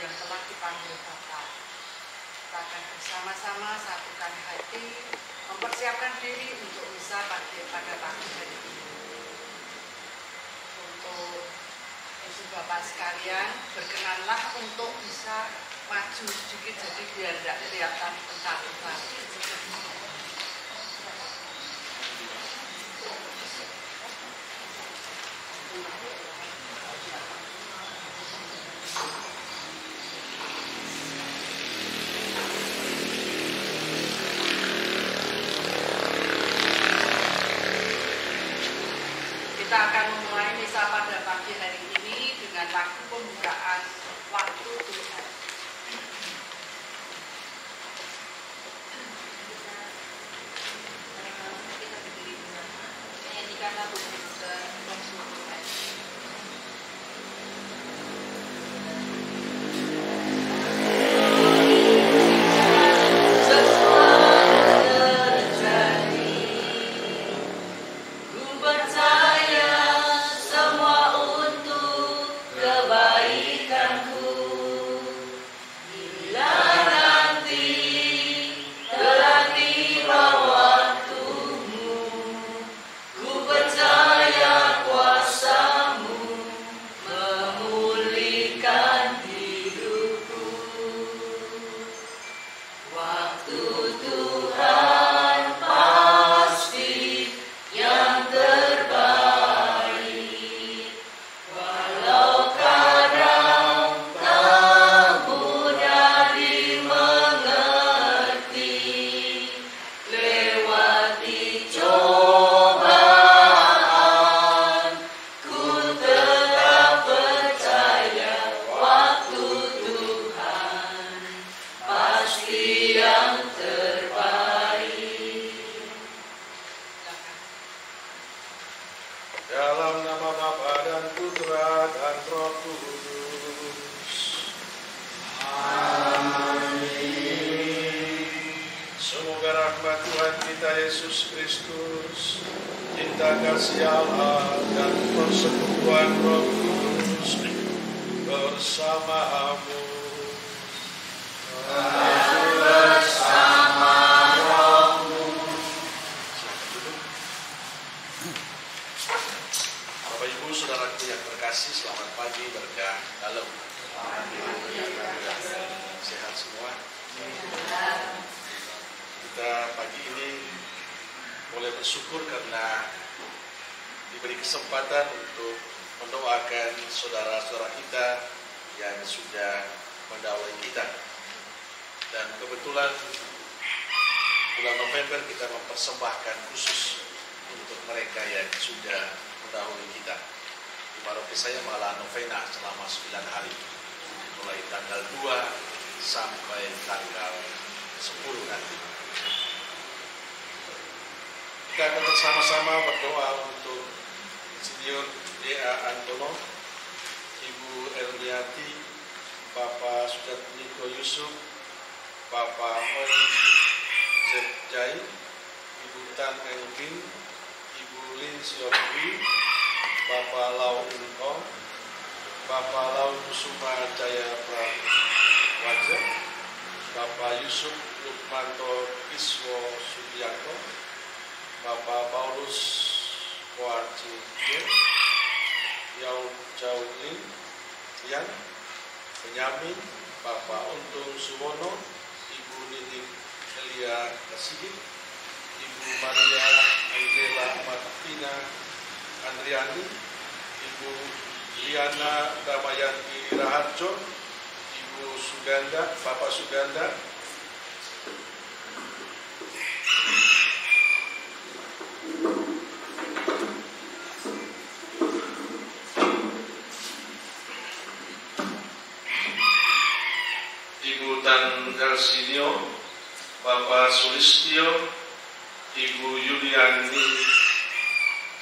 yang telah dipanggil Bapa. Kita akan bersama-sama satukan hati, mempersiapkan diri untuk misa pada pagi hari ini. Untuk Ibu Bapak sekalian, berkenanlah untuk bisa maju sedikit jadi biar tidak kelihatan bentar-bentar. Kita akan memulai misa pada pagi hari ini dengan lagu pembukaan Waktu Tuhan. Kita berdiri bersama, menyanyikan lagu pembukaan Waktu Tuhan. Kita akan bersama-sama berdoa untuk Insinyur D.A. Antono, Ibu Erliati, Bapak Sujatmiko Yusuf, Bapak Hoi Zepjai, Ibu Tan Engkin, Ibu Lin Siokwi, Bapak Lau Inko, Bapak Lau Kusuma Jaya Prawaja, Bapak Yusuf Lukmanto Kiswo Subianto, Bapak Paulus Koarjio, Yau Jaulin, Yang Benyamin, Bapak Untung Suwono, Ibu Nini Elia Kasigit, Ibu Maria Angela Martina Andriani, Ibu Liana Damayanti Raharjo, Ibu Suganda, Bapak Suganda, Ibu Tan Garsinio, Bapak Sulistio, Ibu Yuliani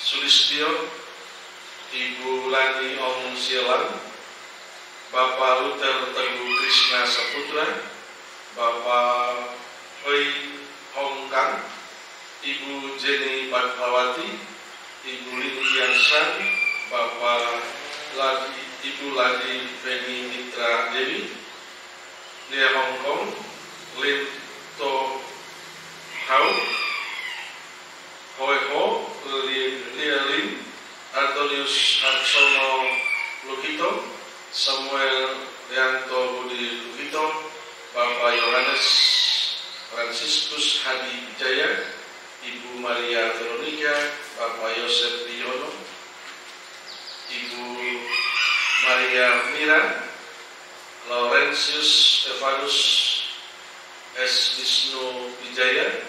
Sulistio, Ibu Lani Om Sielan, Bapak Luther Teguh Krishna Saputra, Bapak Hoi Hong Kang, Ibu Jenny Padmawati, Ibu Lilian San, Bapak Ibu Ladi Beni Mitra Dewi, Nia Hong Kong, Lim To Hau, Hoi Ho, Lia Lim, Antonius Harsono Lukito, Samuel Leanto Budi Lukito, Bapak Yohanes Franciscus Hadi Wijaya, Ibu Maria Veronica, Bapak Yosef Riono, Ibu Maria Mira, Laurentius Stefanus S. Wisnu Wijaya,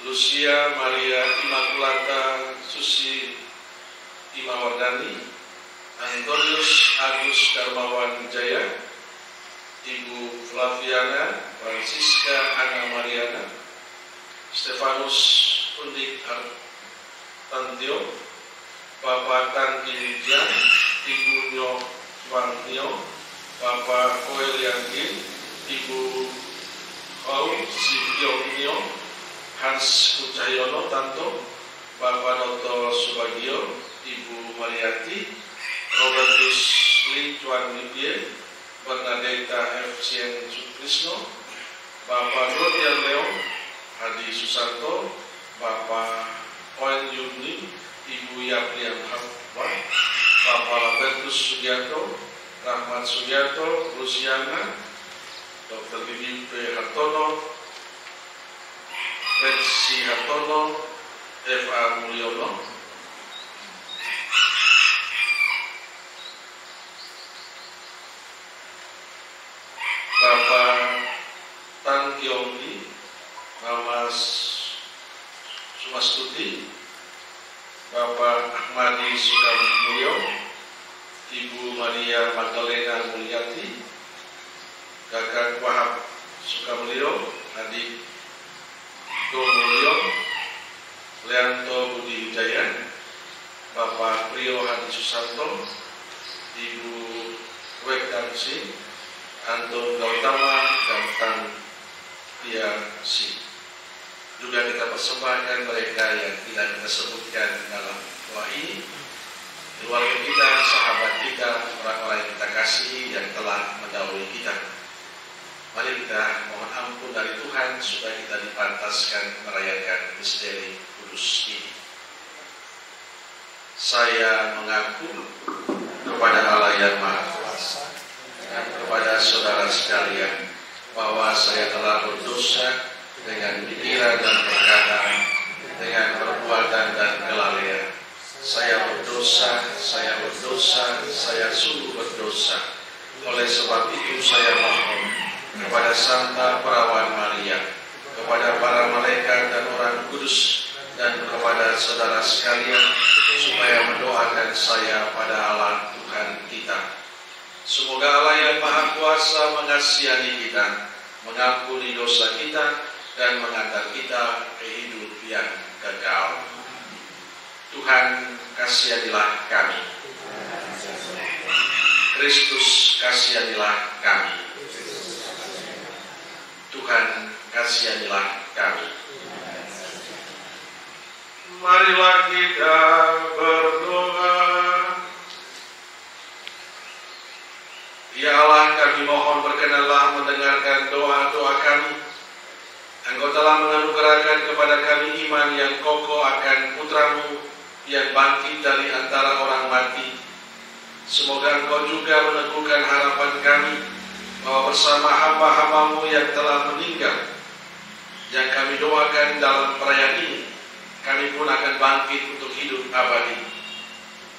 Lucia Maria Immaculata Susi Imawardani, Antonius Agus Darmawan Wijaya, Ibu Flaviana Francisca Ana Mariana, Stefanus Undik Artantio, Bapak Tan Kim Jian, Ibu Nyo Wang Nyo, Bapak Koel Yangkin, Ibu Hau Sibyong Nyo, Hans Kucahyono Tanto, Bapak Noto Subagio, Ibu Mariati, Robertus Lee Chuan Nipie, Bernadetta F. Sien Sukrisno, Bapak Nurdian Leong, Hadi Susanto, Bapak Oen Yuni, Ibu Yaprian Hafwa, Bapak Labertus Sugiarto, Rahmat Sugiarto, Luciana, Dr. Bibi P. Hartono, Betsy Hartono, F.A. Mulyono, Bapak Tan Kyongli, Mama Sumastuti, Bapak Ahmadi Sukamulyo, Ibu Maria Magdalena Mulyati, Kakak Wahab Sukamulyo, Adik Mulyo, Leanto Budi Wijaya, Bapak Priyo Hadi Susanto, Ibu Wek Damsi, Anton Gautama, dan Tan Tiasi. Juga kita persembahkan mereka yang tidak kita sebutkan dalam doa ini, keluarga kita, sahabat kita, orang-orang yang kita kasihi yang telah mendahului kita. Mari kita mohon ampun dari Tuhan supaya kita dipantaskan merayakan misteri kudus ini. Saya mengaku kepada Allah yang Maha Kuasa dan kepada saudara sekalian bahwa saya telah berdosa dengan pikiran dan perkataan, dengan perbuatan dan kelalaian. Saya berdosa, saya sungguh berdosa. Oleh sebab itu saya mohon kepada Santa Perawan Maria, kepada para malaikat dan orang kudus, dan kepada saudara sekalian supaya mendoakan saya pada Allah Tuhan kita. Semoga Allah yang Maha Kuasa mengasihani kita, mengampuni dosa kita, dan mengantar kita ke hidup yang kekal. Tuhan kasihanilah kami. Kristus kasihanilah kami. Tuhan kasihanilah kami. Marilah kita berdoa. Ya Allah, kami mohon berkenanlah mendengarkan doa-doa kami. Engkau telah menganugerahkan kepada kami iman yang kokoh akan Putramu yang bangkit dari antara orang mati. Semoga Engkau juga meneguhkan harapan kami bahwa bersama hamba-hambamu yang telah meninggal, yang kami doakan dalam perayaan ini, kami pun akan bangkit untuk hidup abadi.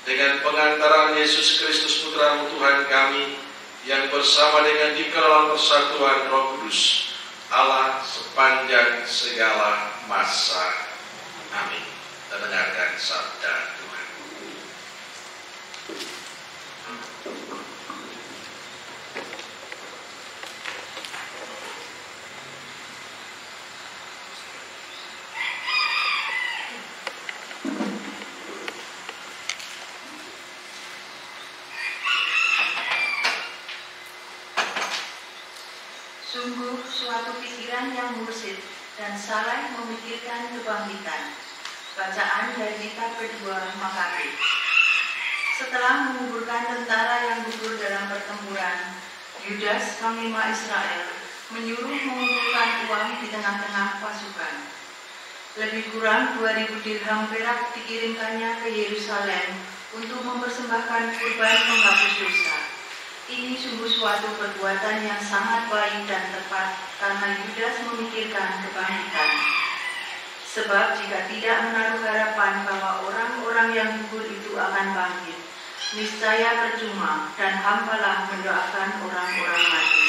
Dengan pengantaran Yesus Kristus Putramu Tuhan kami, yang bersama dengan di dalam persatuan Roh Kudus, Allah sepanjang segala masa. Amin. Kita dengarkan sabda Tuhan. Sungguh suatu pikiran yang mursid dan salah memikirkan kebangkitan. Bacaan dari kitab kedua Makabe. Setelah menguburkan tentara yang gugur dalam pertempuran, Yudas, panglima Israel, menyuruh mengumpulkan uang di tengah-tengah pasukan. Lebih kurang 2.000 dirham perak dikirimkannya ke Yerusalem untuk mempersembahkan kurban penghapus dosa. Ini sungguh suatu perbuatan yang sangat baik dan tepat karena Yudas memikirkan kebangkitan. Sebab jika tidak menaruh harapan bahwa orang-orang yang gugur itu akan bangkit, niscaya percuma dan hampalah mendoakan orang-orang mati.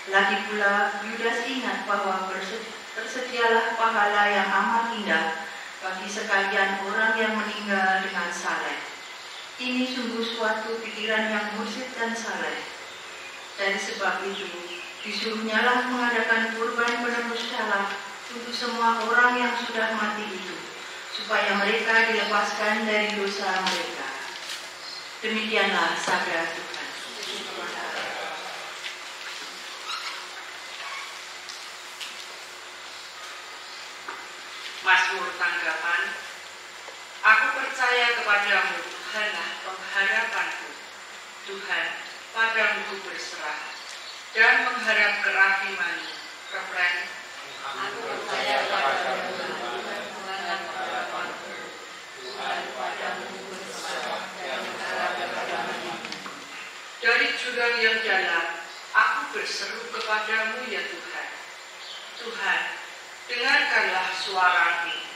Lagi pula, Yudas ingat bahwa tersedialah pahala yang amat indah bagi sekalian orang yang meninggal dengan saleh. Ini sungguh suatu pikiran yang mursyid dan saleh. Dari sebab itu, disuruhnyalah mengadakan kurban penebus dalam untuk semua orang yang sudah mati itu, supaya mereka dilepaskan dari dosa mereka. Demikianlah sabda Tuhan. Mazmur tanggapan. Aku percaya kepadamu, Tuhanlah pengharapanku. Tuhan, padamu ku berserah dan mengharap kerahiman-Mu. Refren. Aku percaya kepadamu, Tuhan, Tuhanlah pengharapanku. Tuhan, padamu ku berserah dan mengharap kerahiman-Mu. Dari jurang yang dalam, aku berseru kepadamu, ya Tuhan. Tuhan, dengarkanlah suaraku.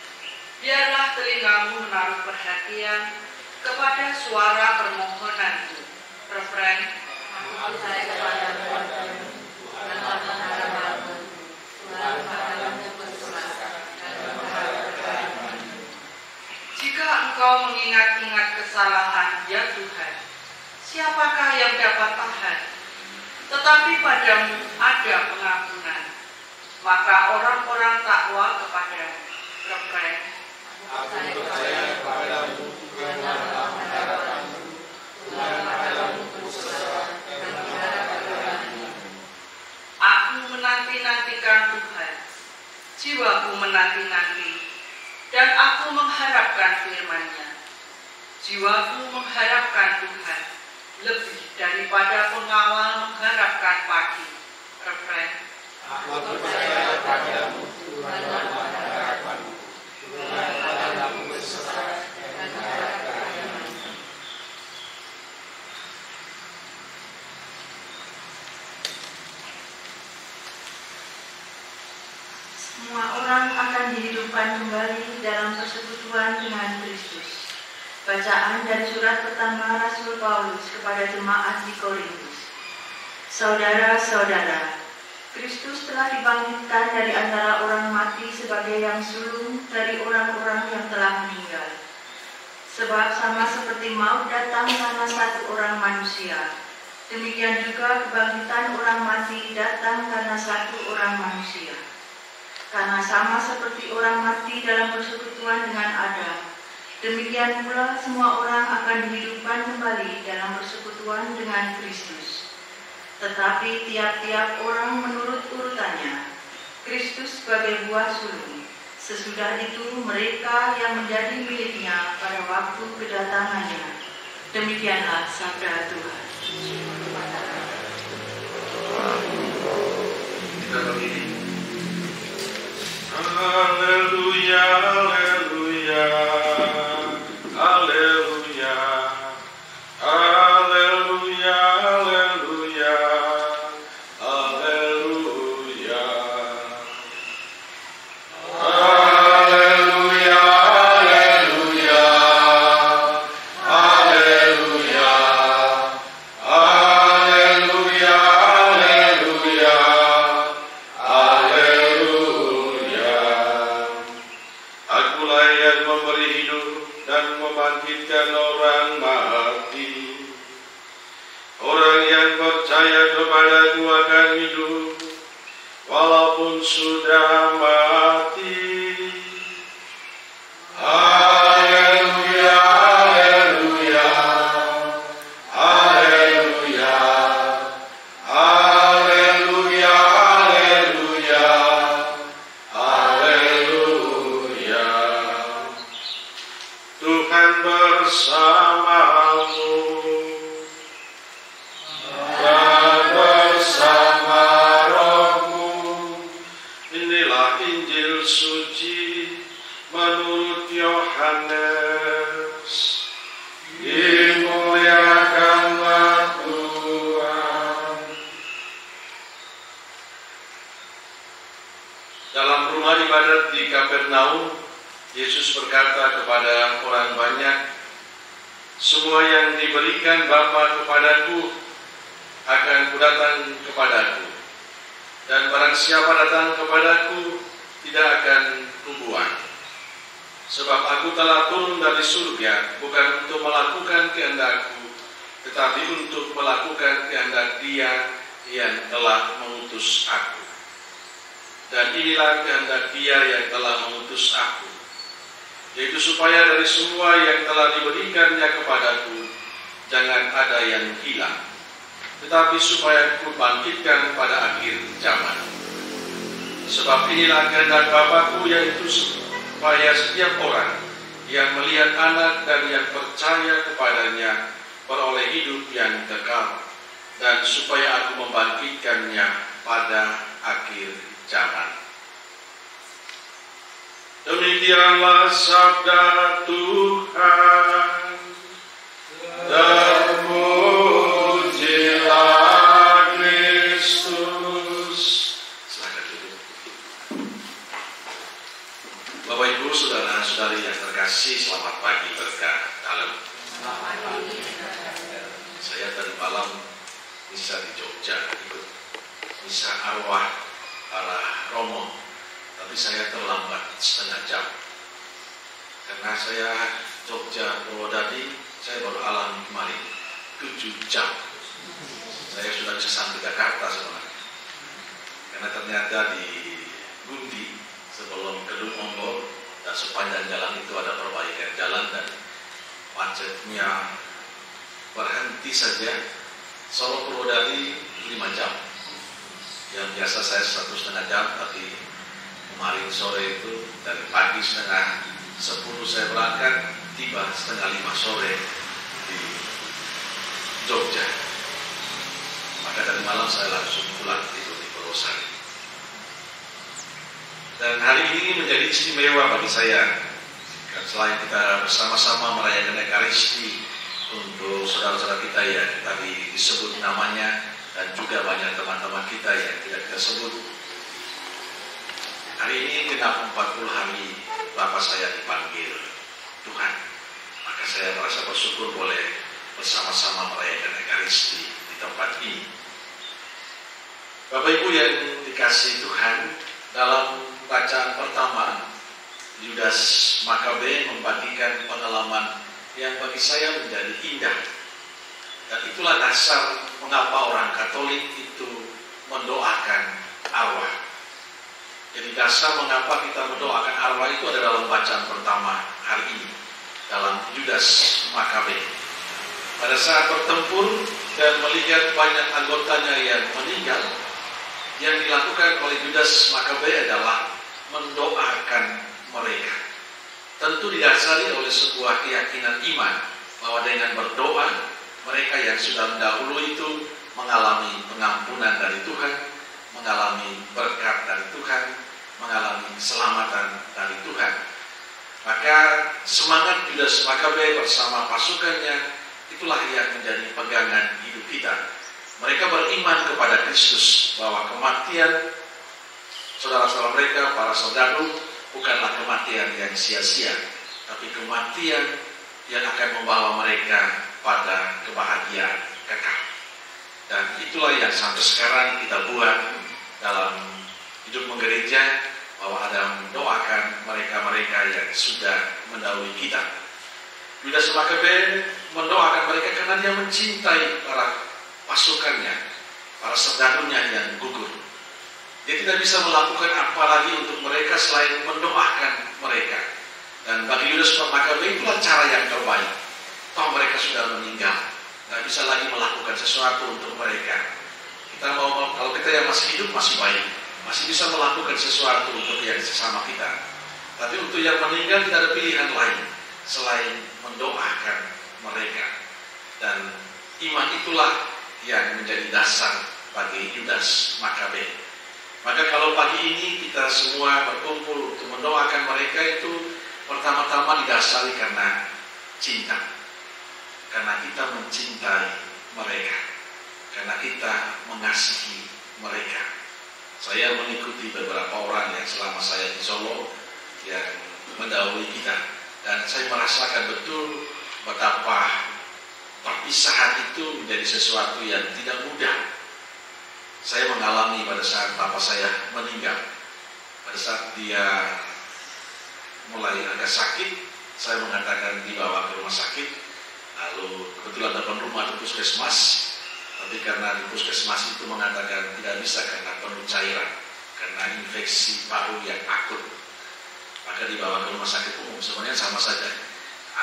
Biarlah telingamu menaruh perhatian kepada suara permohonanku. Refren. Aku percaya kepadamu, Tuhanlah pengharapanku. Tuhan, padamu berserah dan mengharap kerahiman-Mu. Jika engkau mengingat-ingat kesalahan, ya Tuhan, siapakah yang dapat tahan? Tetapi padamu ada pengampunan, maka orang-orang takwa kepadamu. Refren. Aku percaya kepadamu, Tuhanlah pengharapanku. Tuhan, padamu berserah dan mengharap kerahiman-Mu. Aku menanti-nantikan Tuhan, jiwaku menanti-nanti, dan aku mengharapkan firman-Nya. Jiwaku mengharapkan Tuhan, lebih daripada pengawal mengharapkan pagi. Refren. Aku percaya kepadamu, Tuhanlah pengharapanku. Tuhan, padamu berserah dan mengharap kerahiman-Mu. Semua orang akan dihidupkan kembali dalam persekutuan dengan Kristus. Bacaan dari surat pertama Rasul Paulus kepada jemaat di Korintus. Saudara-saudara, Kristus telah dibangkitkan dari antara orang mati sebagai yang sulung dari orang-orang yang telah meninggal. Sebab sama seperti maut datang karena satu orang manusia, demikian juga kebangkitan orang mati datang karena satu orang manusia. Karena sama seperti orang mati dalam persekutuan dengan Adam, demikian pula semua orang akan dihidupkan kembali dalam persekutuan dengan Kristus. Tetapi tiap-tiap orang menurut urutannya, Kristus sebagai buah sulung, sesudah itu mereka yang menjadi miliknya pada waktu kedatangannya. Demikianlah sabda Tuhan. Kita berdiri. Haleluya, haleluya, haleluya, haleluya, haleluya, haleluya, haleluya, haleluya, haleluya, haleluya, haleluya. Akulah yang memberi hidup dan membangkitkan orang mati. Orang yang percaya kepadaku akan hidup walaupun sudah mati. Haleluya, haleluya, haleluya, haleluya, haleluya, haleluya. Tuhan bersamamu. Dalam rumah ibadat di Kapernaum, Yesus berkata kepada orang banyak, "Semua yang diberikan Bapa kepadaku akan kudatang kepadaku, dan barang siapa datang kepadaku tidak akan kubuang. Sebab aku telah turun dari surga bukan untuk melakukan kehendakku, tetapi untuk melakukan kehendak Dia yang telah mengutus aku. Dan inilah kehendak Dia yang telah mengutus aku, yaitu supaya dari semua yang telah diberikannya kepadaku jangan ada yang hilang, tetapi supaya aku bangkitkan pada akhir zaman. Sebab inilah kehendak Bapa-Ku, yaitu supaya setiap orang yang melihat Anak dan yang percaya kepadanya beroleh hidup yang kekal, dan supaya aku membangkitkannya pada akhir zaman." Demikianlah sabda Tuhan. Terpujilah Kristus. Silakan duduk. Bapak Ibu, saudara-saudari yang terkasih, selamat pagi berkah dalam. Saya tadi malam misa di Jogja, ikut misa arwah para Romo, tapi saya terlambat setengah jam karena saya Jogja Purwodadi, saya baru alami kemarin 7 jam. Saya sudah bisa sampai Jakarta sebenarnya, karena ternyata di Gundi sebelum Kedung Ombol dan sepanjang jalan itu ada perbaikan jalan, dan macetnya berhenti saja Solo Purwodadi 5 jam. Yang biasa saya 1,5 jam, tapi kemarin sore itu dari pagi 9:30 saya berangkat, tiba 4:30 sore di Jogja. Maka dari malam saya langsung pulang tidur di Purwosari. Dan hari ini menjadi istimewa bagi saya, selain kita bersama-sama merayakan Ekaristi untuk saudara-saudara kita yang tadi disebut namanya, dan juga banyak teman-teman kita yang tidak kita sebut. Hari ini genap 40 hari Bapak saya dipanggil Tuhan. Maka saya merasa bersyukur boleh bersama-sama merayakan Ekaristi di tempat ini. Bapak Ibu yang dikasihi Tuhan, dalam bacaan pertama, Yudas Makabe membagikan pengalaman yang bagi saya menjadi indah. Dan itulah dasar mengapa orang Katolik itu mendoakan arwah. Jadi dasar mengapa kita mendoakan arwah itu ada dalam bacaan pertama hari ini, dalam Yudas Makabe. Pada saat bertempur dan melihat banyak anggotanya yang meninggal, yang dilakukan oleh Yudas Makabe adalah mendoakan mereka. Tentu didasari oleh sebuah keyakinan iman bahwa dengan berdoa mereka yang sudah mendahulu itu mengalami pengampunan dari Tuhan, mengalami berkat dari Tuhan, mengalami keselamatan dari Tuhan. Maka semangat Yudas Makabe bersama pasukannya itulah yang menjadi pegangan hidup kita. Mereka beriman kepada Kristus bahwa kematian saudara-saudara mereka, para saudara, bukanlah kematian yang sia-sia, tapi kematian yang akan membawa mereka pada kebahagiaan kekal. Dan itulah yang sampai sekarang kita buat dalam hidup menggereja, bahwa ada mendoakan mereka-mereka yang sudah mendahului kita. Yudas Makabe mendoakan mereka karena dia mencintai para pasukannya, para serdarunya yang gugur. Dia tidak bisa melakukan apa lagi untuk mereka selain mendoakan mereka. Dan bagi Yudas Makabe itulah cara yang terbaik. Toh mereka sudah meninggal, tidak bisa lagi melakukan sesuatu untuk mereka. Kita mau, kalau kita yang masih hidup masih baik, masih bisa melakukan sesuatu untuk yang sesama kita. Tapi untuk yang meninggal tidak ada pilihan lain selain mendoakan mereka. Dan iman itulah yang menjadi dasar bagi Yudas Makabe. Maka kalau pagi ini kita semua berkumpul untuk mendoakan mereka, itu pertama-tama didasari karena cinta. Karena kita mencintai mereka, karena kita mengasihi mereka. Saya mengikuti beberapa orang yang selama saya di Solo yang mendahului kita, dan saya merasakan betul betapa perpisahan itu menjadi sesuatu yang tidak mudah. Saya mengalami pada saat bapak saya meninggal. Pada saat dia mulai agak sakit, saya mengatakan dibawa ke rumah sakit. Lalu kebetulan depan rumah ada puskesmas, tapi karena di puskesmas itu mengatakan tidak bisa karena penuh cairan, karena infeksi paru yang akut, maka dibawa ke rumah sakit umum. Sebenarnya sama saja,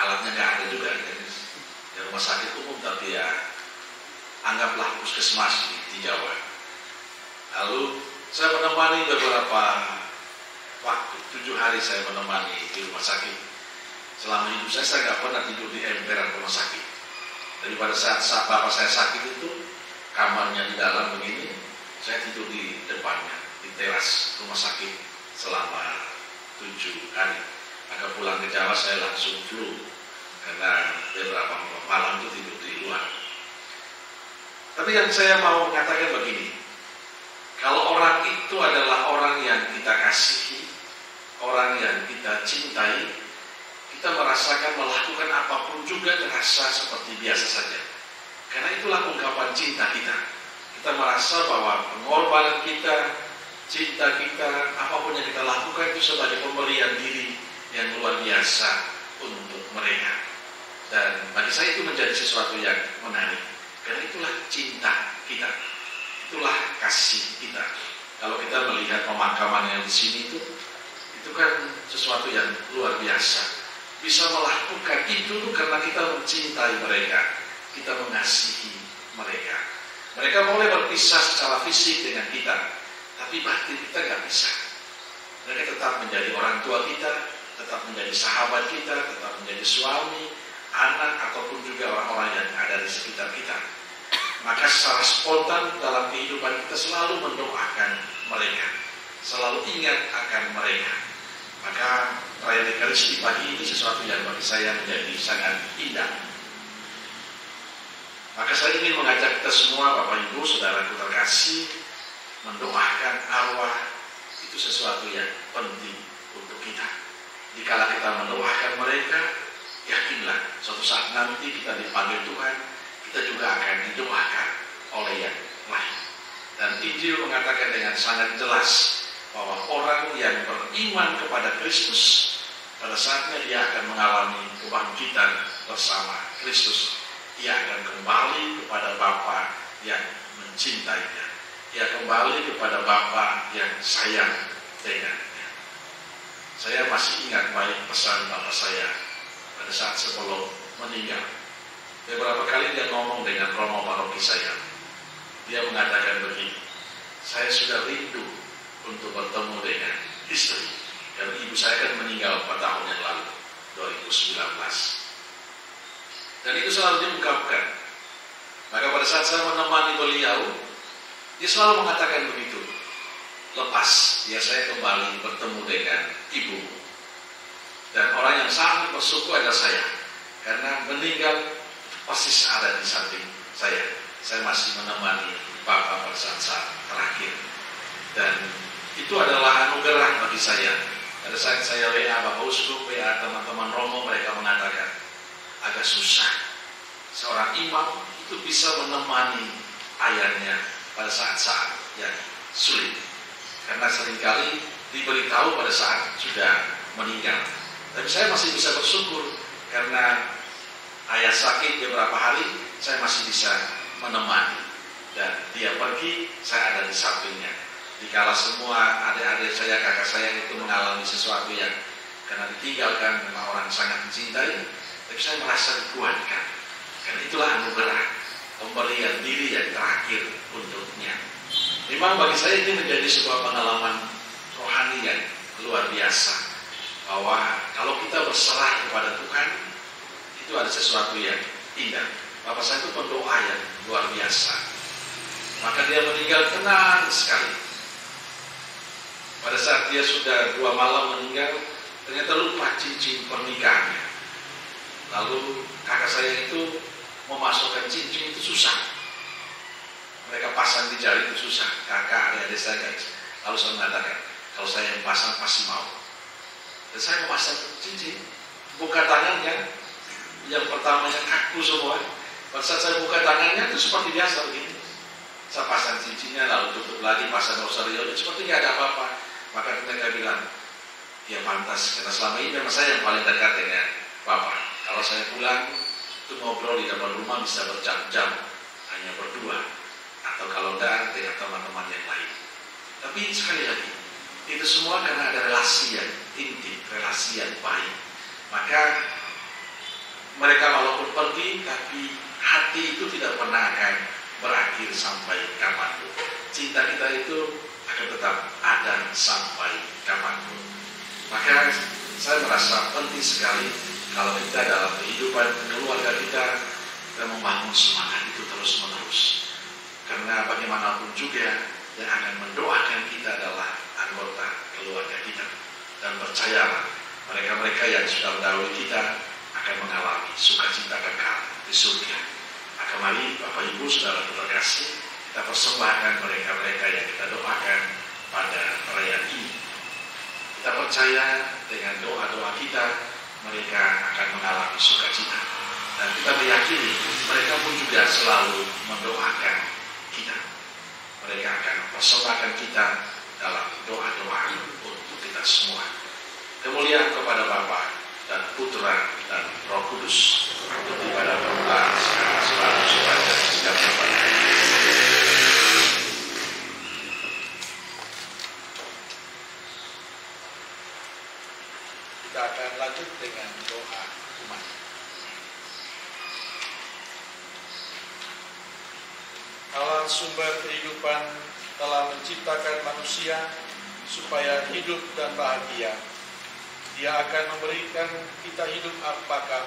alatnya nggak ada juga di rumah sakit umum, tapi ya anggaplah puskesmas di Jawa. Lalu saya menemani beberapa waktu, 7 hari saya menemani di rumah sakit. Selama hidup saya nggak pernah tidur di emperan rumah sakit. Jadi pada saat bapak saya sakit itu, kamarnya di dalam begini, saya tidur di depannya, di teras rumah sakit selama 7 hari. Maka pulang ke Jawa saya langsung flu, karena beberapa malam itu tidur di luar. Tapi yang saya mau mengatakan begini, kalau orang itu adalah orang yang kita kasihi, orang yang kita cintai, kita merasakan melakukan apapun juga terasa seperti biasa saja. Karena itulah ungkapan cinta kita. Kita merasa bahwa pengorbanan kita, cinta kita, apapun yang kita lakukan itu sebagai pemberian diri yang luar biasa untuk mereka. Dan bagi saya itu menjadi sesuatu yang menarik. Karena itulah cinta kita, itulah kasih kita. Kalau kita melihat pemakaman yang di sini itu kan sesuatu yang luar biasa. Bisa melakukan itu karena kita mencintai mereka, kita mengasihi mereka. Mereka boleh berpisah secara fisik dengan kita, tapi batin kita nggak bisa. Mereka tetap menjadi orang tua kita, tetap menjadi sahabat kita, tetap menjadi suami, anak, ataupun juga orang-orang yang ada di sekitar kita. Maka secara spontan dalam kehidupan kita selalu mendoakan mereka, selalu ingat akan mereka. Maka perayaan Ekaristi pagi ini sesuatu yang bagi saya menjadi sangat indah. Maka saya ingin mengajak kita semua, Bapak Ibu, saudaraku terkasih, mendoakan arwah itu sesuatu yang penting untuk kita. Dikala kita mendoakan mereka, yakinlah suatu saat nanti kita dipanggil Tuhan, kita juga akan didoakan oleh yang lain. Dan Injil mengatakan dengan sangat jelas bahwa orang yang beriman kepada Kristus, pada saatnya dia akan mengalami kebangkitan bersama Kristus. Ia akan kembali kepada Bapa yang mencintainya. Ia kembali kepada Bapa yang sayang dengannya. Saya masih ingat baik pesan Bapak saya pada saat sebelum meninggal. Beberapa kali dia ngomong dengan romo paroki saya. Dia mengatakan begini, saya sudah rindu untuk bertemu dengan istri. Dan ibu saya kan meninggal 4 tahun yang lalu, 2019. Dan itu selalu diungkapkan. Maka pada saat saya menemani beliau, dia selalu mengatakan begitu. Lepas dia saya kembali bertemu dengan ibu. Dan orang yang sangat bersyukur adalah saya. Karena meninggal pasti ada di samping saya. Saya masih menemani Bapak pada saat terakhir. Dan itu adalah anugerah bagi saya. Pada saat saya WA Bapak Uskup, WA teman-teman Romo, mereka mengatakan agak susah seorang imam itu bisa menemani ayahnya pada saat-saat yang sulit. Karena seringkali diberitahu pada saat sudah meninggal. Tapi saya masih bisa bersyukur karena ayah sakit beberapa hari, saya masih bisa menemani. Dan dia pergi, saya ada di sampingnya. Dikala semua adik-adik saya, kakak saya itu mengalami sesuatu yang karena ditinggalkan dengan orang sangat mencintai, tapi saya merasa dikuatkan. Karena itulah anugerah pemberian diri yang terakhir untuknya. Memang bagi saya ini menjadi sebuah pengalaman rohani yang luar biasa. Bahwa kalau kita berserah kepada Tuhan, itu ada sesuatu yang indah. Bapak saya itu pendoa yang luar biasa. Maka dia meninggal tenang sekali. Pada saat dia sudah 2 malam meninggal, ternyata lupa cincin pernikahannya. Lalu kakak saya itu memasukkan cincin itu susah. Mereka pasang di jari itu susah. Kakak, adik-adik saya Lalu saya mengatakan, kalau saya yang pasang pasti mau. Dan saya memasang cincin, buka tangannya, yang pertamanya kaku semua. Pada saat saya buka tangannya itu seperti biasa begini. Saya pasang cincinnya, lalu tutup lagi, pasang rosario, seperti tidak ada apa-apa. Maka mereka bilang, ya pantas, karena selama ini memang saya yang paling dekat dengan Bapak. Kalau saya pulang, itu ngobrol di dalam rumah bisa berjam-jam, hanya berdua. Atau kalau tidak, dengan teman-teman yang lain. Tapi sekali lagi, itu semua karena ada relasi yang intim, relasi yang baik. Maka mereka walaupun pergi, tapi hati itu tidak pernah akan berakhir sampai kapanpun. Cinta kita itu akan tetap ada sampai kapanpun. Maka saya merasa penting sekali kalau kita dalam kehidupan keluarga kita membangun semangat itu terus menerus. Karena bagaimanapun juga yang akan mendoakan kita adalah anggota keluarga kita. Dan percayalah, mereka-mereka yang sudah mendahului kita akan mengalami sukacita kekal di surga. Maka mari Bapak Ibu Saudara terkasih, kita persembahkan mereka-mereka yang kita doakan pada perayaan ini. Kita percaya dengan doa-doa kita, mereka akan mengalami sukacita. Dan kita meyakini mereka pun juga selalu mendoakan kita. Mereka akan mempersembahkan kita dalam doa-doa untuk kita semua. Kemuliaan kepada Bapa dan Putra dan Roh Kudus untuk ibadah permulaan sekarang selalu sepanjang setiap zaman. Kita akan lanjut dengan doa umat. Allah sumber kehidupan telah menciptakan manusia supaya hidup dan bahagia. Dia akan memberikan kita hidup apakah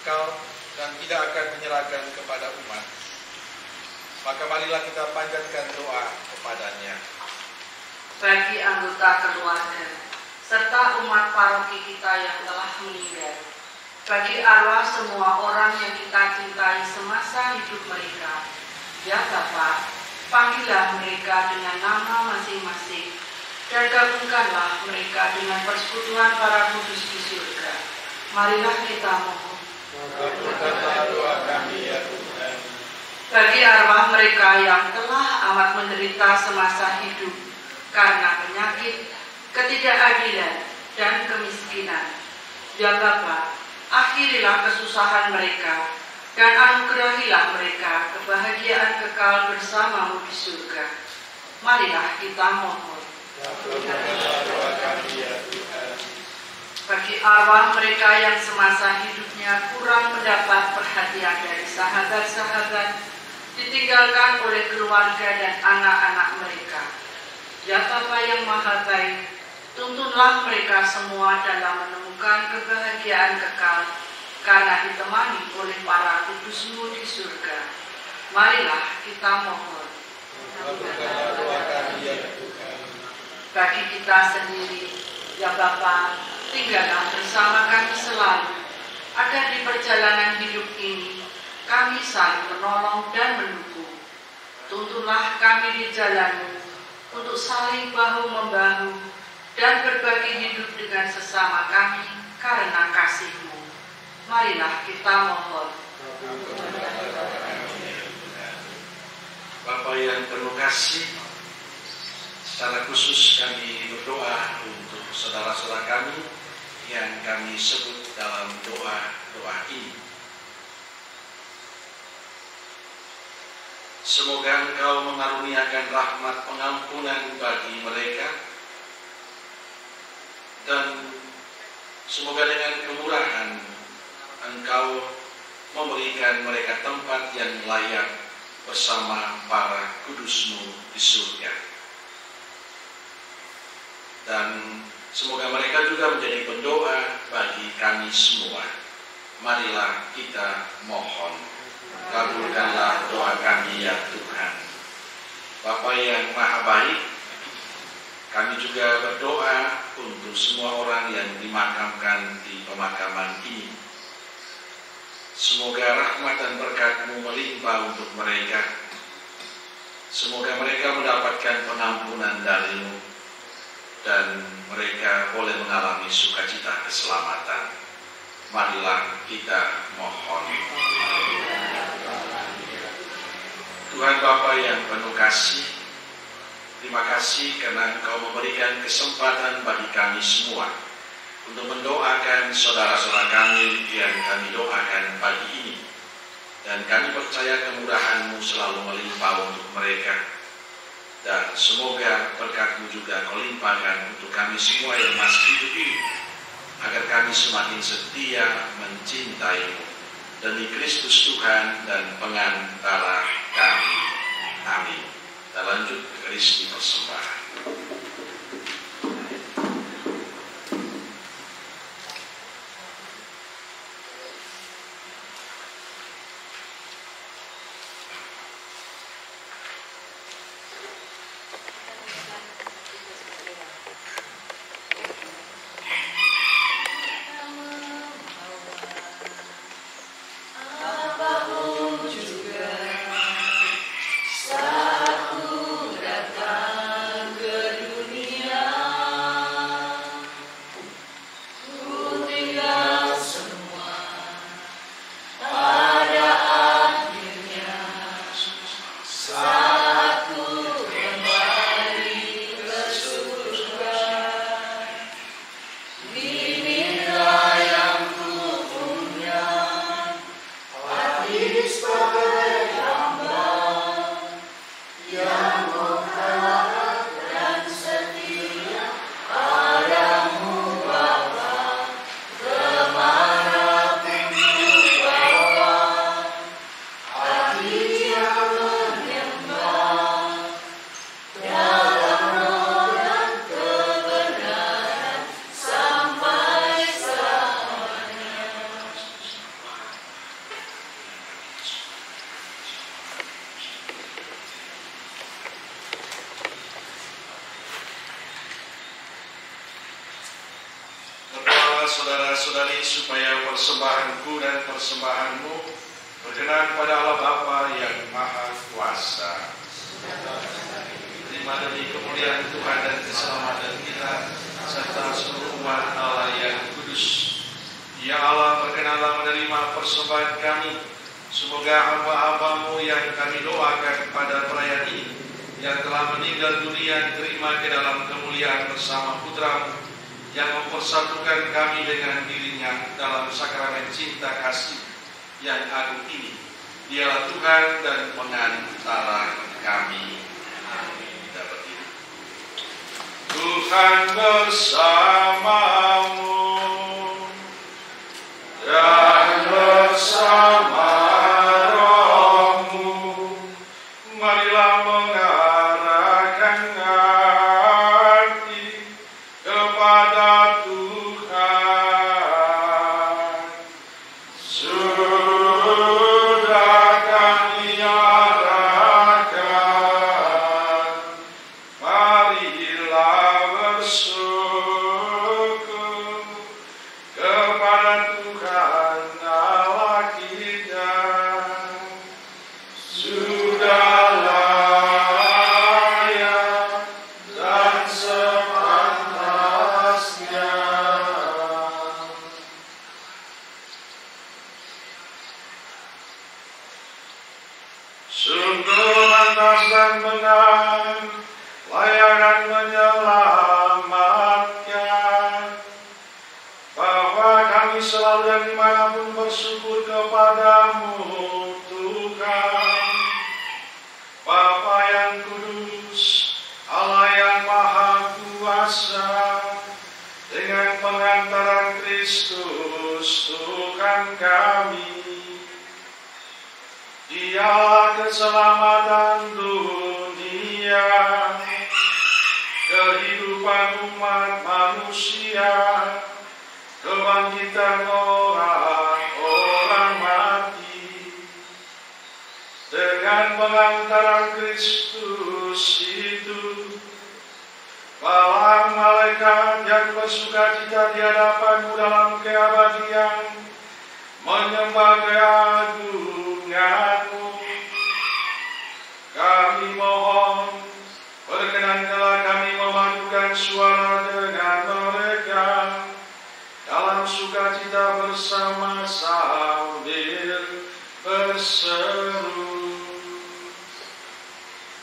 kekal dan tidak akan menyerahkan kepada umat. Maka marilah kita panjatkan doa kepadanya. Bagi anggota keluarga serta umat paroki kita yang telah meninggal, bagi arwah semua orang yang kita cintai semasa hidup mereka, ya Bapa, panggillah mereka dengan nama masing-masing dan gabungkanlah mereka dengan persekutuan para kudus di surga. Marilah kita mohon. Kabulkanlah doa kami ya Tuhan. Bagi arwah mereka yang telah amat menderita semasa hidup karena penyakit, ketidakadilan, dan kemiskinan, ya Bapa, akhirilah kesusahan mereka dan anugerahilah mereka kebahagiaan kekal bersamamu di surga. Marilah kita mohon. Bagi arwah mereka yang semasa hidupnya kurang mendapat perhatian dari sahabat-sahabat, ditinggalkan oleh keluarga dan anak-anak mereka, ya Bapa yang Maha Baik, tuntunlah mereka semua dalam menemukan kebahagiaan kekal karena ditemani oleh para kudus-Mu di surga. Marilah kita mohon. Bagi kita sendiri, ya Bapa, tinggallah bersama kami selalu, agar di perjalanan hidup ini kami saling menolong dan mendukung. Tuntunlah kami di jalan-Mu untuk saling bahu-membahu dan berbagi hidup dengan sesama kami karena kasih-Mu. Marilah kita mohon. Bapa yang penuh kasih, secara khusus kami berdoa untuk saudara-saudara kami yang kami sebut dalam doa-doa ini. Semoga Engkau mengaruniakan rahmat pengampunan bagi mereka, dan semoga dengan kemurahan Engkau memberikan mereka tempat yang layak bersama para kudus-Mu di surga. Dan semoga mereka juga menjadi pendoa bagi kami semua. Marilah kita mohon. Kabulkanlah doa kami ya Tuhan. Bapa yang Maha Baik, kami juga berdoa untuk semua orang yang dimakamkan di pemakaman ini. Semoga rahmat dan berkat-Mu melimpah untuk mereka. Semoga mereka mendapatkan pengampunan dari-Mu dan mereka boleh mengalami sukacita keselamatan. Marilah kita mohon. Tuhan Bapa yang penuh kasih, terima kasih karena Engkau memberikan kesempatan bagi kami semua untuk mendoakan saudara-saudara kami yang kami doakan pagi ini. Dan kami percaya kemurahan-Mu selalu melimpah untuk mereka. Dan semoga berkat-Mu juga Kau limpahkan untuk kami semua yang masih hidup ini, agar kami semakin setia mencintai-Mu demi Kristus Tuhan dan pengantara kami. Amin. Kita lanjut ke Kristi persembahan. Saudara-saudari, supaya persembahanku dan persembahanmu berkenan pada Allah Bapa yang Maha Kuasa. Terima demi kemuliaan Tuhan dan keselamatan kita serta seluruh umat Allah yang kudus. Ya Allah, berkenanlah menerima persembahan kami. Semoga hamba-hamba-Mu yang kami doakan pada perayaan ini, yang telah meninggal dunia, terima ke dalam kemuliaan bersama Putra-Mu yang mempersatukan kami dengan dirinya dalam sakramen cinta kasih yang agung ini. Dialah Tuhan dan pengantara kami. Amin. Kita berdiri. Tuhan bersamamu dan bersama rohmu. Marilah mengarahkan hati kepada Tuhan. Sudah kami arahkan, marilah bersyukur kepada Tuhan Allah kita. Sudah layak dan sepantasnya. Sungguh lantas dan benar, layak dan menyelamatkan, bahwa kami selalu dan dimanapun bersyukur kepadamu, Tuhan, Bapa yang kudus, Allah yang Maha Kuasa, dengan pengantaran Kristus Tuhan kami. Dialah keselamatan dunia, kehidupan umat manusia, kebangkitan orang-orang mati. Dengan pengantaran Kristus itu, para malaikat yang bersukacita di hadapan-Mu dalam keabadian menyembah keagungan-Mu. Kami mohon, berkenanlah kami memadukan suara berseru.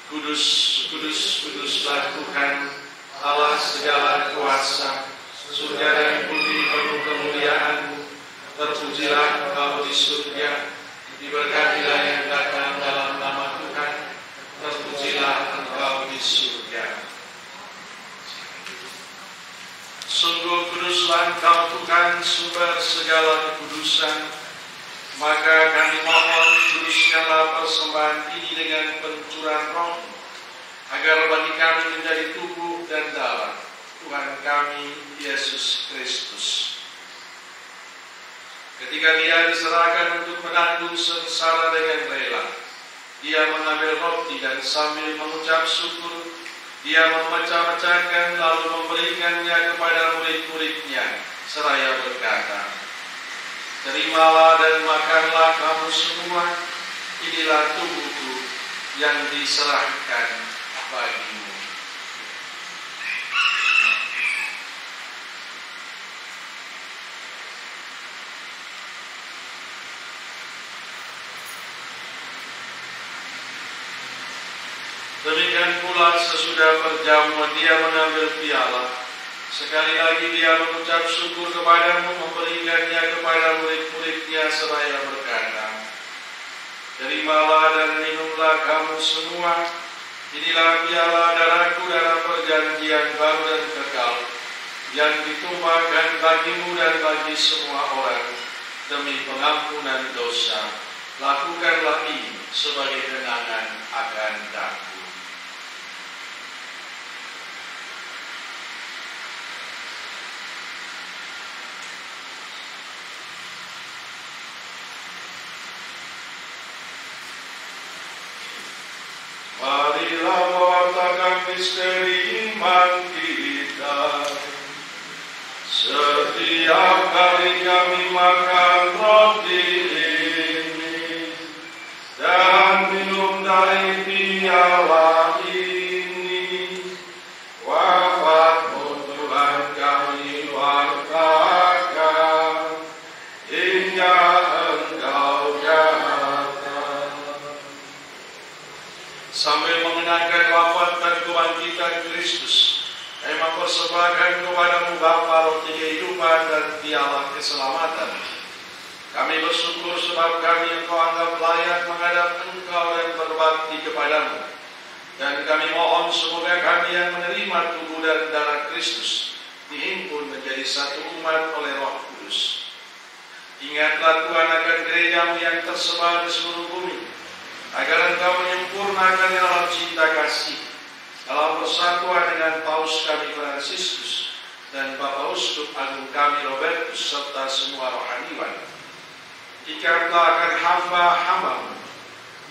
Kudus, kudus, kuduslah Tuhan, Allah segala kuasa, surga dan bumi penuh kemuliaan-Mu. Terpujilah Engkau di surga, diberkatilah yang datang dalam nama Tuhan. Terpujilah Engkau di surga. Sungguh kuduslah Engkau Tuhan, sumber segala kekudusan. Maka kami mohon kuduskanlah persembahan ini dengan pencurahan Roh, agar bagi kami menjadi tubuh dan darah Tuhan kami Yesus Kristus. Ketika Dia diserahkan untuk menanggung sengsara dengan rela, Dia mengambil roti dan sambil mengucap syukur, Dia memecah-mecahkan lalu memberikannya kepada murid-murid-Nya seraya berkata, "Terimalah dan makanlah kamu semua, inilah tubuhku yang diserahkan bagimu." Demikian pula sesudah perjamuan Dia mengambil piala. Sekali lagi Dia mengucap syukur kepadamu, memberikannya kepada murid-murid-Nya seraya berkata, "Terimalah dan minumlah kamu semua, inilah piala darahku dalam perjanjian baru dan kekal, yang ditumpahkan bagimu dan bagi semua orang demi pengampunan dosa. Lakukanlah ini sebagai kenangan akan aku." Marilah mewartakan misteri iman kita. Setiap kali kami makan roti ini dan minum dari piala ini, wafat-Mu Tuhan kami wartakan hingga Engkau datang. Sambil mengenangkan wafat dan kebangkitan Kristus, kami mempersembahkan kepadamu Bapa roti kehidupan dan piala keselamatan. Kami bersyukur sebab kami Engkau anggap layak menghadap Engkau dan berbakti kepadamu. Dan kami mohon semoga kami yang menerima tubuh dan darah Kristus dihimpun menjadi satu umat oleh Roh Kudus. Ingatlah Tuhan akan gereja-Mu yang tersebar di seluruh bumi, agar Engkau menyempurnakan dalam cinta kasih, dalam persatuan dengan Paus kami Fransiskus dan Bapak Uskup Agung kami Robertus serta semua rohaniwan. Ikatlah akan hamba-hamba-Mu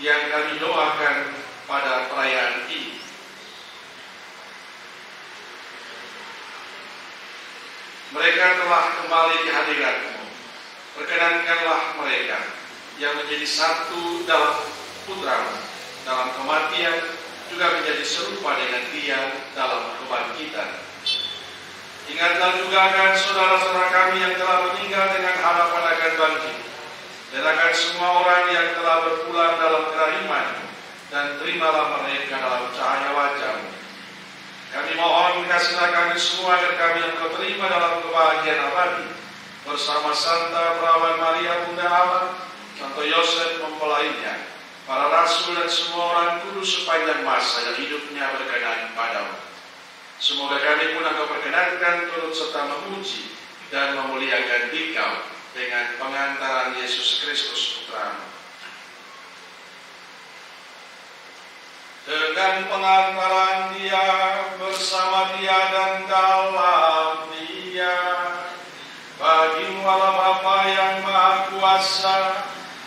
yang kami doakan pada perayaan ini. Mereka telah kembali ke hadirat-Mu. Perkenankanlah mereka yang menjadi satu dalam Putra-Mu dalam kematian juga menjadi serupa dengan Dia dalam kebangkitan. Ingatlah juga akan saudara-saudara kami yang telah meninggal dengan harapan akan bangkit, dan akan semua orang yang telah berpulang dalam kerahiman, dan terimalah mereka dalam cahaya wajah-Mu. Kami mohon kasihlah kami semua agar kami yang terima dalam kebahagiaan abadi bersama Santa Perawan Maria Bunda Allah, Santo Yosef mempelainya, para rasul dan semua orang kudus sepanjang masa yang hidupnya berkenan padamu. Semoga kami pun Engkau perkenankan turut serta memuji dan memuliakan Dikau dengan pengantaran Yesus Kristus Putra-Mu. Dengan pengantaran Dia, bersama Dia dan dalam Dia, bagi-Mu Allah Bapa yang Maha Kuasa,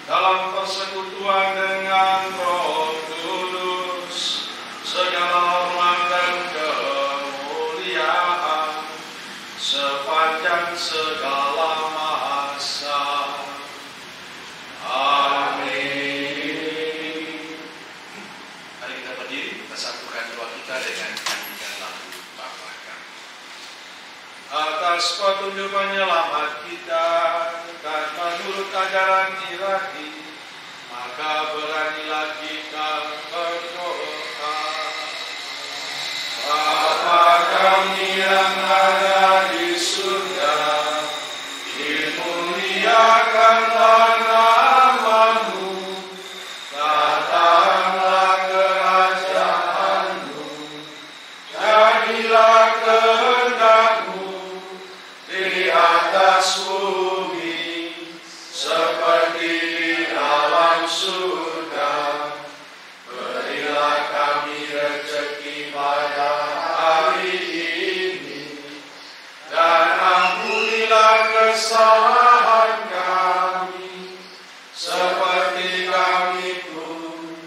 dalam persekutuan dengan Roh Kudus, segala hormat dan kemuliaan sepanjang segala masa. Amin. Mari kita berdiri, kita satukan doa kita dengan nyanyian lagu Bapa Kami. Atas petunjuk penyelamat kita dan menurut ajaran Ilahi, maka maka beranilah kita berdoa. Bapa kami yang ada di surga, dimuliakanlah nama-Mu, datanglah kerajaan-Mu, jadilah kehendak-Mu di atas bumi seperti di dalam surga. Berilah kami rezeki pada hari ini, dan ampunilah kesalahan kami seperti kami pun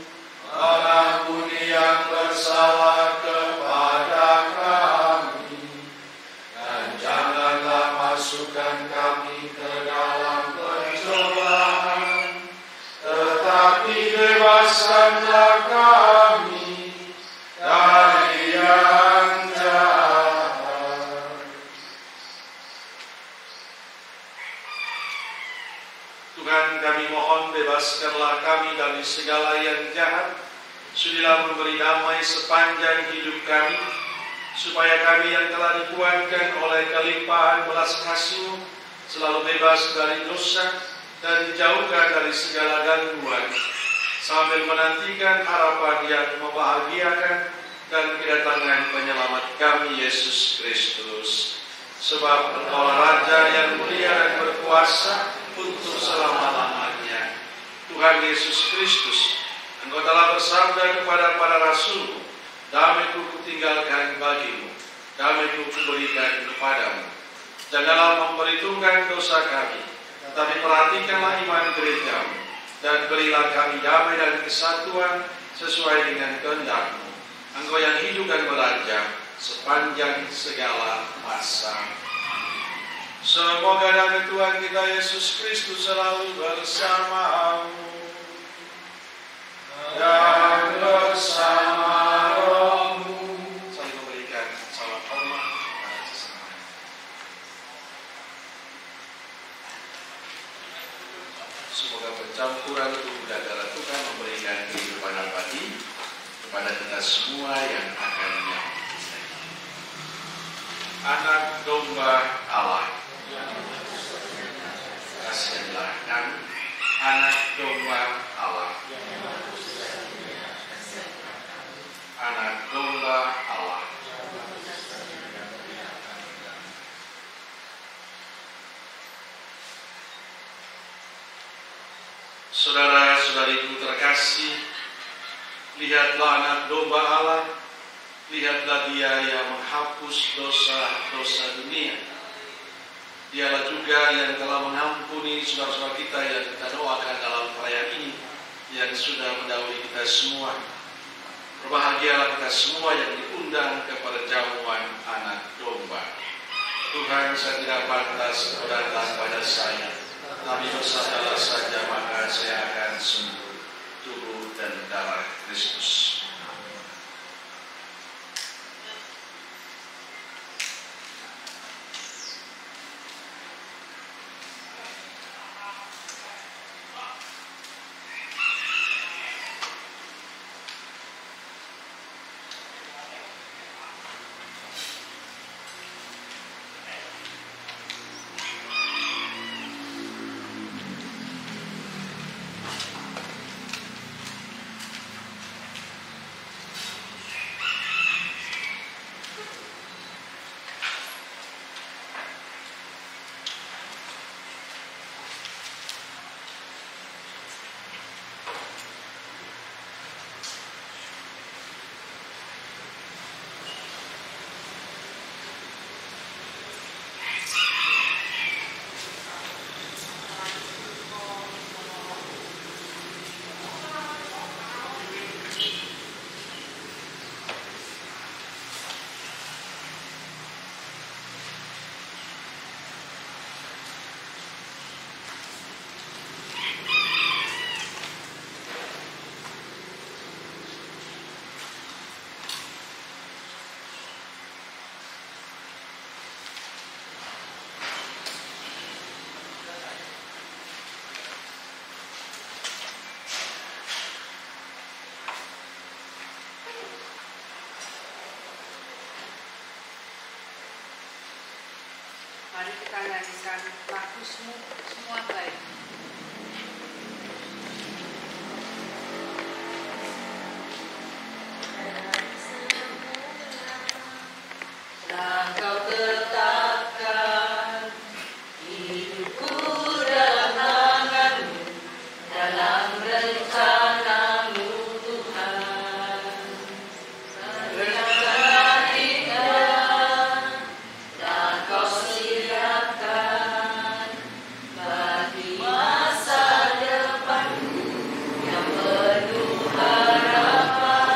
mengampuni yang bersalah kepada kami. Dan janganlah masukkan kami ke dalam pencobaan, tetapi bebaskanlah kami dari yang jahat. Tuhan, kami mohon bebaskanlah kami dari segala yang jahat. Sudilah memberi damai sepanjang hidup kami, supaya kami yang telah dikuatkan oleh kelimpahan belas kasih-Mu selalu bebas dari dosa dan dijauhkan dari segala gangguan, sambil menantikan harapan yang membahagiakan dan kedatangan penyelamat kami, Yesus Kristus. Sebab Engkaulah Raja yang mulia dan berkuasa untuk selama-lamanya. Tuhan Yesus Kristus, Engkau telah bersabda kepada para rasul, damai-Ku kutinggalkan bagimu, damai-Ku kuberikan kepadamu. Janganlah memperhitungkan dosa kami, tetapi perhatikanlah iman gereja-Mu, dan berilah kami damai dan kesatuan sesuai dengan kehendak-Mu. Engkau yang hidup dan beraja sepanjang segala masa. Semoga damai Tuhan kita Yesus Kristus selalu bersama-Mu dan bersama roh-Mu. Saling memberikan salam hormat kepada sesama. Semoga pencampuran tubuh dan darah Tuhan memberikan kehidupan abadi kepada kita semua yang akan menyambut. Anak domba Allah, kasihanlah kami. Anak domba Allah, anak domba Allah. Saudara-saudariku terkasih, lihatlah anak domba Allah, lihatlah Dia yang menghapus dosa-dosa dunia. Dialah juga yang telah mengampuni saudara-saudara kita yang kita doakan dalam perayaan ini, yang sudah mendahului kita semua. Berbahagialah kita semua yang diundang kepada jamuan anak domba. Tuhan, saya tidak pantas Engkau datang pada saya, tapi bersabdalah saja maka saya akan sembuh. Tubuh dan darah Kristus. Mari kita nyanyikan lagu semua baik. Kau tetapkan hidupku dalam tangan-Mu, dalam rencana-Mu Tuhan. Rencana indah dan Kau siapkan bagi masa depan yang penuh harapan.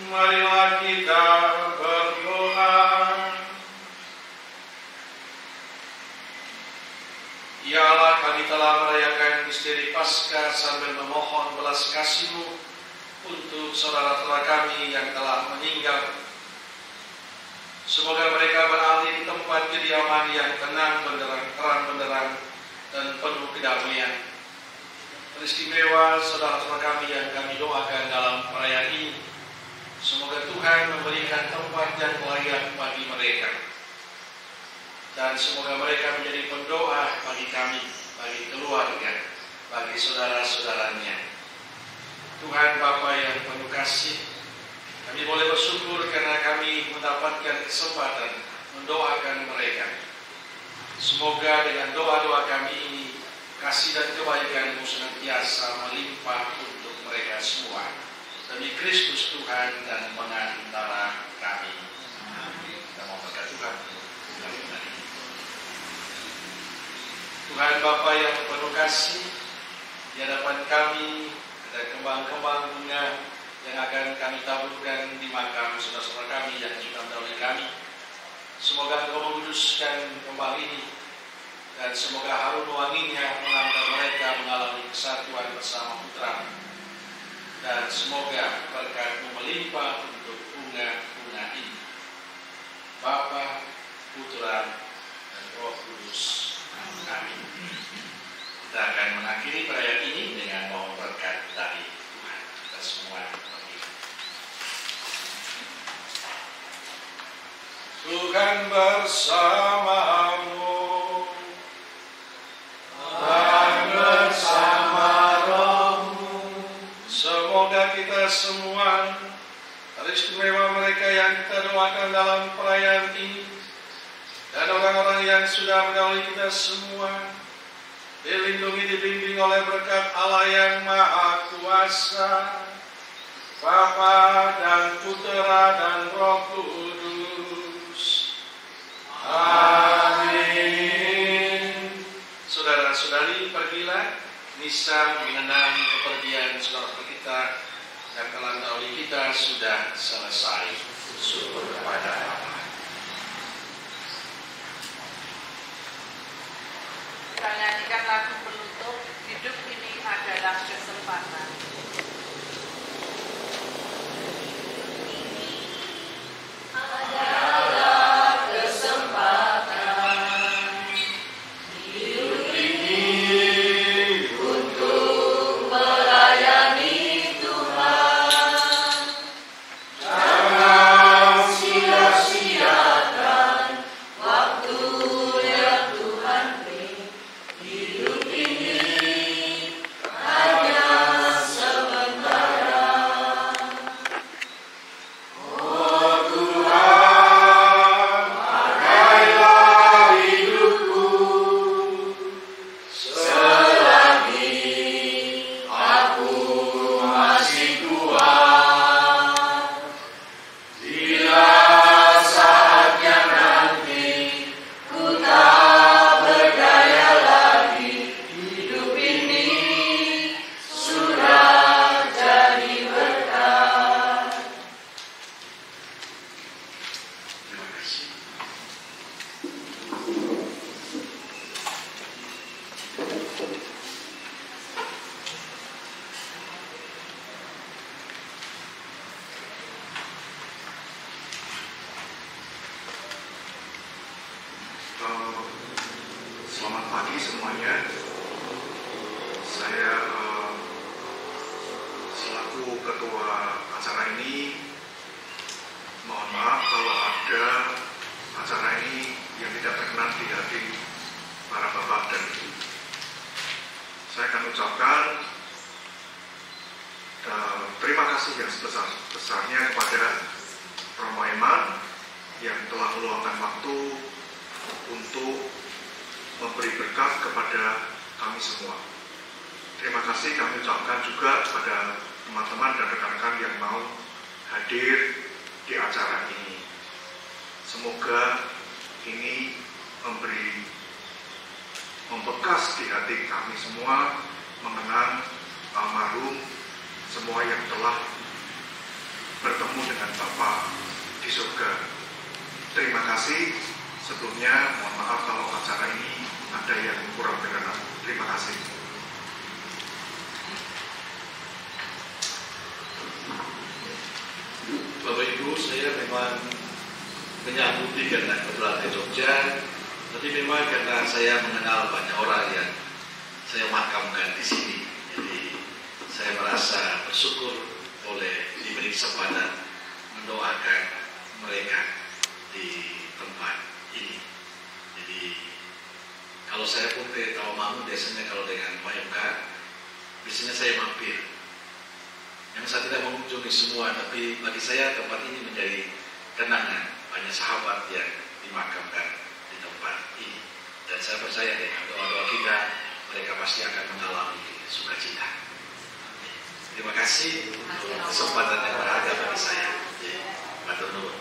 Marilah kita berdoa. Ya Allah, kami telah merayakan misteri Paskah sambil memohon belas kasih-Mu untuk saudara-saudara kami yang telah meninggal. Semoga mereka beralih di tempat kediaman yang tenang, terang benderang, dan penuh kedamaian. Teristimewa saudara-saudara kami yang kami doakan dalam perayaan ini, semoga Tuhan memberikan tempat yang layak bagi mereka. Dan semoga mereka menjadi pendoa bagi kami, bagi keluarga, bagi saudara-saudaranya. Tuhan Bapa yang penuh kasih, kami boleh bersyukur karena kami mendapatkan kesempatan mendoakan mereka. Semoga dengan doa-doa kami ini, kasih dan kebaikan-Mu senantiasa melimpah untuk mereka semua. Demi Kristus Tuhan dan pengantara kami. Amin. Kita mau berkat Tuhan. Tuhan Bapa yang penuh kasih, di hadapan kami ada kembang-kembang bunga yang akan kami taburkan di makam saudara-saudara kami yang sudah mendahului kami. Semoga Engkau menguduskan kembang ini, dan semoga harum wanginya mengantar mereka mengalami kesatuan bersama Putra. Dan semoga berkat-Mu melimpah untuk bunga-bunga ini. Bapa, Putra, dan Roh Kudus. Amin. Kita akan mengakhiri perayaan ini dengan mohon berkat dari Tuhan. Kita semua berdiri. Tuhan bersamamu. sudah mengawali kita semua, dilindungi, dibimbing oleh berkat Allah yang Maha Kuasa, Bapa dan Putera dan Roh Kudus. Amin. Saudara-saudari, pergilah misa mengenang kepergian saudara kita dan kelam dahulu kita sudah selesai. Syukur kepada Allah. Kita nyanyikan lagu penutup, hidup ini adalah kesempatan. Selamat pagi semuanya. Saya selaku ketua acara ini mohon maaf kalau ada acara ini yang tidak berkenan di hati para bapak dan ibu. Saya akan ucapkan terima kasih yang sebesar-besarnya kepada Romo Eman yang telah meluangkan waktu untuk memberi berkat kepada kami semua. Terima kasih kami ucapkan juga kepada teman-teman dan rekan-rekan yang mau hadir di acara ini. Semoga ini membekas di hati kami semua mengenang almarhum semua yang telah bertemu dengan Bapa di surga. Terima kasih. Sebelumnya mohon maaf kalau acara ini ada yang kurang berkenan. Terima kasih. Bapak Ibu, saya memang menyambuti karena kebetulan ke Jogja, tapi memang karena saya mengenal banyak orang yang saya makamkan di sini, jadi saya merasa bersyukur oleh diberi kesempatan mendoakan mereka di tempat ini. Jadi kalau saya pun ke Tawamangun biasanya kalau dengan YMK biasanya saya mampir. Yang saya tidak mengunjungi semua, tapi bagi saya tempat ini menjadi kenangan banyak sahabat yang dimakamkan di tempat ini. Dan saya percaya dengan doa-doa kita mereka pasti akan mengalami sukacita. Terima kasih untuk kesempatan yang berharga bagi saya. Matur nuwun.